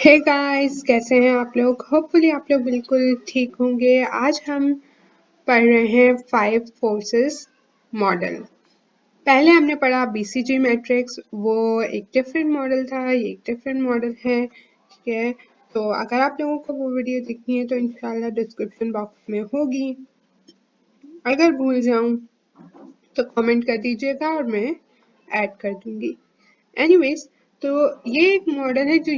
Hey guys, कैसे हैं आप लोग। होपफुली आप लोग बिल्कुल ठीक होंगे। आज हम पढ़ रहे हैं 5 फोर्सेस मॉडल। पहले हमने पढ़ा बीसीजी मैट्रिक्स, वो एक डिफरेंट मॉडल था, ये एक डिफरेंट मॉडल है। ठीक है, तो अगर आप लोगों को वो वीडियो देखनी है तो इंशाल्लाह डिस्क्रिप्शन बॉक्स में होगी। अगर भूल जाऊं तो कमेंट कर दीजिएगा और मैं ऐड कर दूंगी। एनीवेज, तो ये एक मॉडल है जो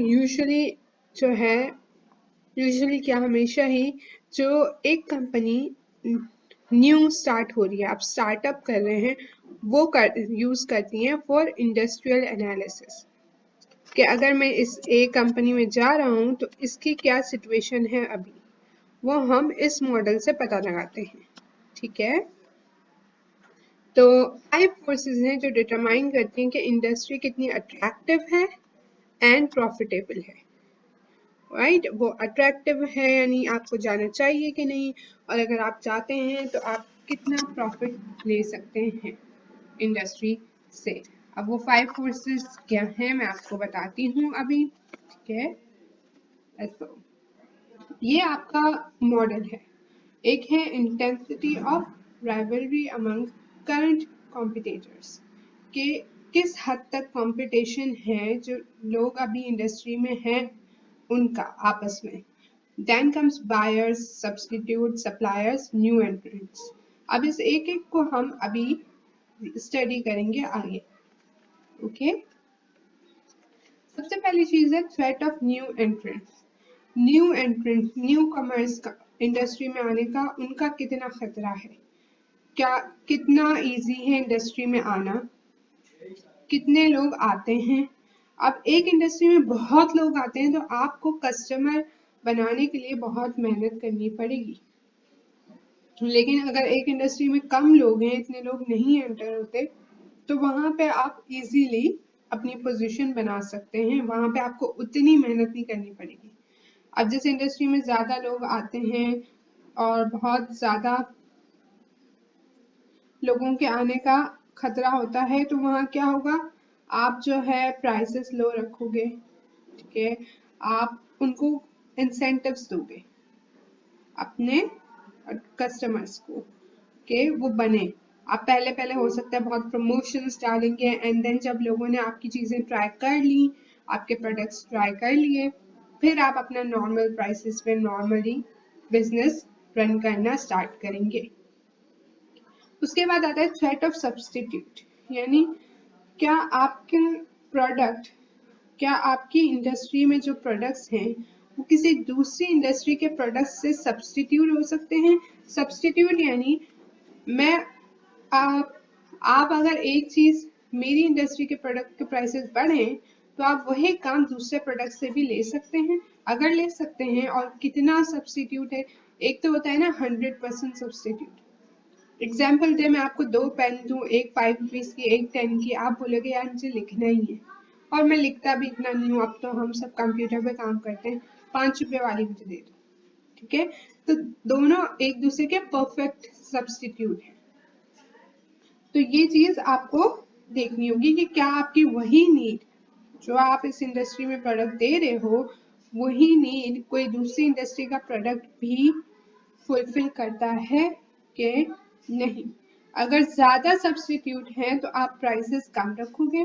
यूजुअली क्या हमेशा ही जो एक कंपनी न्यू स्टार्ट हो रही है, आप स्टार्टअप कर रहे हैं, वो यूज करती हैं फॉर इंडस्ट्रियल एनालिसिस कि अगर मैं इस एक कंपनी में जा रहा हूँ तो इसकी क्या सिचुएशन है अभी, वो हम इस मॉडल से पता लगाते हैं। ठीक है, तो 5 फोर्सेस हैं जो डिटरमाइन करती हैं कि इंडस्ट्री कितनी अट्रैक्टिव है एंड प्रॉफिटेबल है। राइट, वो अट्रैक्टिव है यानी आपको जाना चाहिए कि नहीं, और अगर आप जाते हैं तो आप कितना प्रॉफिट ले सकते हैं इंडस्ट्री से। अब वो 5 फोर्सेस क्या हैं मैं आपको बताती हूँ अभी। ठीक है, तो ये आपका मॉडल है। एक है intensity of rivalry among current competitors, कि किस हद तक कंपटीशन है जो लोग अभी इंडस्ट्री में हैं उनका आपस में। Then comes buyers, substitute, suppliers, new entrants. अब इस एक एक को हम अभी स्टडी करेंगे आगे। ओके, सबसे पहली चीज है थ्रेट ऑफ न्यू कमर्स का इंडस्ट्री में आने का उनका कितना खतरा है, क्या कितना इजी है इंडस्ट्री में आना, कितने लोग आते हैं। अब एक इंडस्ट्री में बहुत लोग आते हैं तो आपको कस्टमर बनाने के लिए बहुत मेहनत करनी पड़ेगी। लेकिन अगर एक इंडस्ट्री में कम लोग हैं, इतने लोग नहीं एंटर होते, तो वहां पे आप इजीली अपनी पोजीशन बना सकते हैं, वहां पे आपको उतनी मेहनत नहीं करनी पड़ेगी। अब जिस इंडस्ट्री में ज्यादा लोग आते हैं और बहुत ज्यादा लोगों के आने का खतरा होता है, तो वहां क्या होगा, आप जो है प्राइसेस लो रखोगे। ठीक है, आप उनको इंसेंटिव्स दोगे अपने कस्टमर्स को के वो बने। आप पहले पहले हो सकता है बहुत प्रमोशंस डालेंगे, एंड देन जब लोगों ने आपकी चीजें ट्राई कर ली, आपके प्रोडक्ट्स ट्राई कर लिए, फिर आप अपना नॉर्मल प्राइसेस पे नॉर्मली बिजनेस रन करना स्टार्ट करेंगे। उसके बाद आता है थ्रेट ऑफ सब्सटीट्यूट, यानी क्या आपके प्रोडक्ट, क्या आपकी इंडस्ट्री में जो प्रोडक्ट्स हैं वो किसी दूसरी इंडस्ट्री के प्रोडक्ट्स से सब्सटीट्यूट हो सकते हैं। सब्सटीट्यूट यानी मैं आप अगर एक चीज, मेरी इंडस्ट्री के प्रोडक्ट के प्राइसेस बढ़े तो आप वही काम दूसरे प्रोडक्ट से भी ले सकते हैं। अगर ले सकते हैं, और कितना सब्सटीट्यूट है, एक तो होता है ना 100% सब्सटीट्यूट। एग्जाम्पल दे, मैं आपको 2 पेन दूं, एक 5 रुपीज की, एक 10 की, आप बोलोगे यार मुझे लिखना ही है और मैं लिखता भी इतना नहीं हूँ, अब तो हम सब कंप्यूटर पे काम करते हैं, 5 रुपए वाली मुझे दे दो। ठीक है, तो दोनों एक दूसरे के परफेक्ट सब्सटीट्यूट है। तो ये चीज आपको देखनी होगी कि क्या आपकी वही नीड जो आप इस इंडस्ट्री में प्रोडक्ट दे रहे हो, वही नीड कोई दूसरी इंडस्ट्री का प्रोडक्ट भी फुलफिल करता है कि नहीं। अगर ज्यादा सब्सटीट्यूट हैं तो आप प्राइसेस कम रखोगे,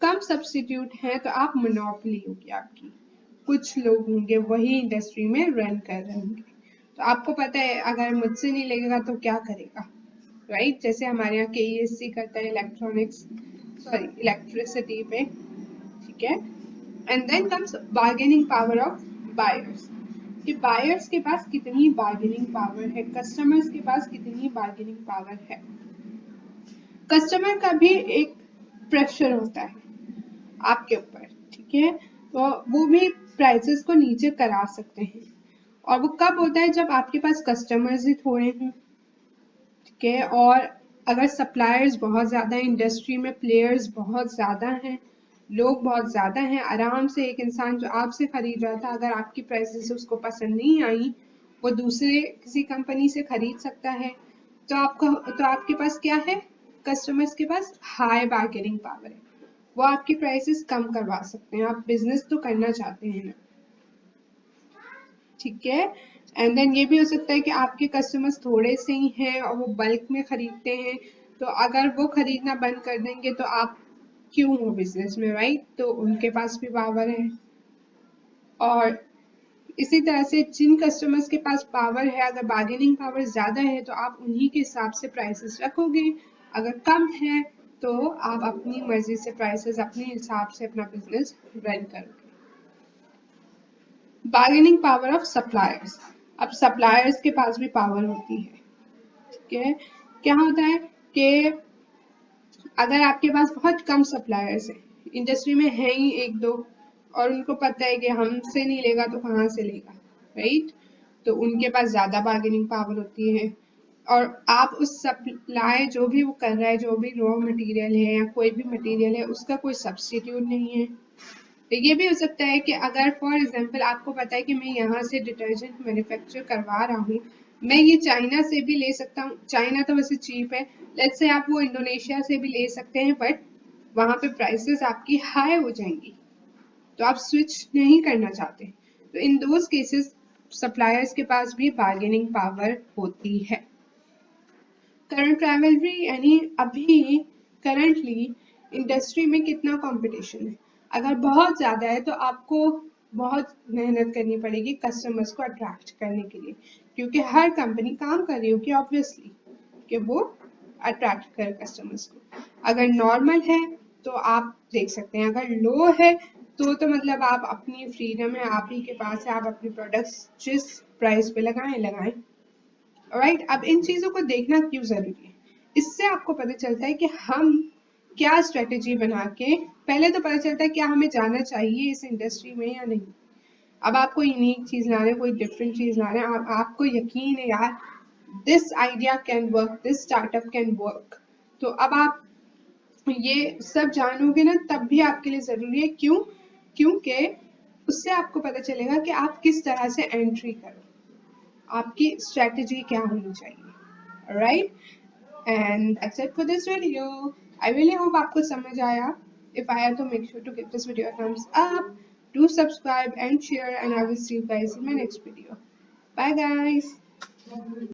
कम सब्सटीट्यूट हैं तो आप मोनोपोली होगी आपकी, कुछ लोग होंगे वही इंडस्ट्री में रन कर रहे होंगे। तो आपको पता है अगर मुझसे नहीं लगेगा तो क्या करेगा, राइट। जैसे हमारे यहाँ केईएससी करता है इलेक्ट्रिसिटी पे। ठीक है, and then comes bargaining power of buyers, कि बायर्स के पास कितनी बार्गेनिंग पावर है, कस्टमर्स के पास कितनी बार्गेनिंग पावर है। कस्टमर का भी एक प्रेशर होता है आपके ऊपर। ठीक है, तो वो भी प्राइसेस को नीचे करा सकते हैं, और वो कब होता है, जब आपके पास कस्टमर्स ही थोड़े हैं। ठीक है, और अगर सप्लायर्स बहुत ज्यादा है, इंडस्ट्री में प्लेयर्स बहुत ज्यादा हैं, लोग बहुत ज्यादा हैं, आराम से एक इंसान जो आपसे खरीद रहा था, अगर आपकी प्राइसेस उसको पसंद नहीं आई, वो दूसरे किसी कंपनी से खरीद सकता है। तो आपके पास क्या है, कस्टमर्स के पास हाई बार्गेनिंग पावर है, वो आपकी प्राइसेस कम करवा सकते हैं। आप बिजनेस तो करना चाहते हैं ना, ठीक है। एंड देन ये भी हो सकता है कि आपके कस्टमर्स थोड़े से ही हैं और वो बल्क में खरीदते हैं, तो अगर वो खरीदना बंद कर देंगे तो आप क्यों हो बिजनेस में, राइट? तो उनके पास भी पावर है। और इसी तरह से जिन कस्टमर्स के पास पावर है, अगर बार्गेनिंग पावर ज्यादा है तो आप उन्हीं के हिसाब से प्राइसेस रखोगे, अगर कम है तो आप अपनी मर्जी से प्राइसेस अपने हिसाब से अपना बिजनेस रन करोगे। Bargaining power of suppliers. अब सप्लायर्स के पास भी पावर होती है, ठीक है। क्या होता है कि अगर आपके पास बहुत कम सप्लायर्स हैं, इंडस्ट्री में है ही एक दो, और उनको पता है कि हमसे नहीं लेगा तो कहाँ से लेगा, राइट? तो उनके पास ज्यादा बार्गेनिंग पावर होती है। और आप उस सप्लाई जो भी वो कर रहा है, जो भी रॉ मटेरियल है या कोई भी मटेरियल है, उसका कोई सब्स्टिट्यूट नहीं है। तो ये भी हो सकता है कि अगर फॉर एग्जांपल आपको पता है कि मैं यहाँ से डिटर्जेंट मैन्युफैक्चर करवा रहा हूँ, मैं ये चाइना से भी ले सकता हूँ, चाइना तो वैसे चीप है, लेट्स से आप वो इंडोनेशिया से भी ले सकते हैं, बट वहाँ पे प्राइसेस आपकी हाई हो जाएंगी, तो आप स्विच नहीं करना चाहते। तो इन दोज केसेस सप्लायर्स के पास भी बार्गेनिंग पावर होती है। करंट राइवलरी यानी अभी करंटली इंडस्ट्री में कितना कंपटीशन है। अगर बहुत ज़्यादा है तो आपको बहुत मेहनत करनी पड़ेगी कस्टमर्स को अट्रैक्ट करने के लिए, क्योंकि हर कंपनी काम कर रही होगी ऑब्वियसली कि वो अट्रैक्ट करे कस्टमर्स को। अगर नॉर्मल है तो आप देख सकते हैं, अगर लो है तो मतलब आप अपनी फ्रीडम है, आप ही के पास है, आप अपने प्रोडक्ट्स जिस प्राइस पे लगाएं। राइट? अब इन चीजों को देखना क्यों जरूरी है, इससे आपको पता चलता है कि हम क्या स्ट्रेटेजी बना के, पहले तो पता चलता है क्या हमें जाना चाहिए इस इंडस्ट्री में या नहीं। अब आपको यूनिक चीज लाना है, कोई डिफरेंट चीज लाना है, आपको यकीन है यार this idea can work, this startup can work, तो अब आप ये सब जानोगे ना, तब भी आपके लिए जरूरी है। क्यों? क्योंकि उससे आपको पता चलेगा कि आप किस तरह से एंट्री करो, आपकी स्ट्रेटेजी क्या होनी चाहिए, right? And that's it for this video. I really hope आपको समझ आया। इफ आया तो make sure to give this video a thumbs up, do subscribe and share, and I will see you guys in my next video. Bye guys.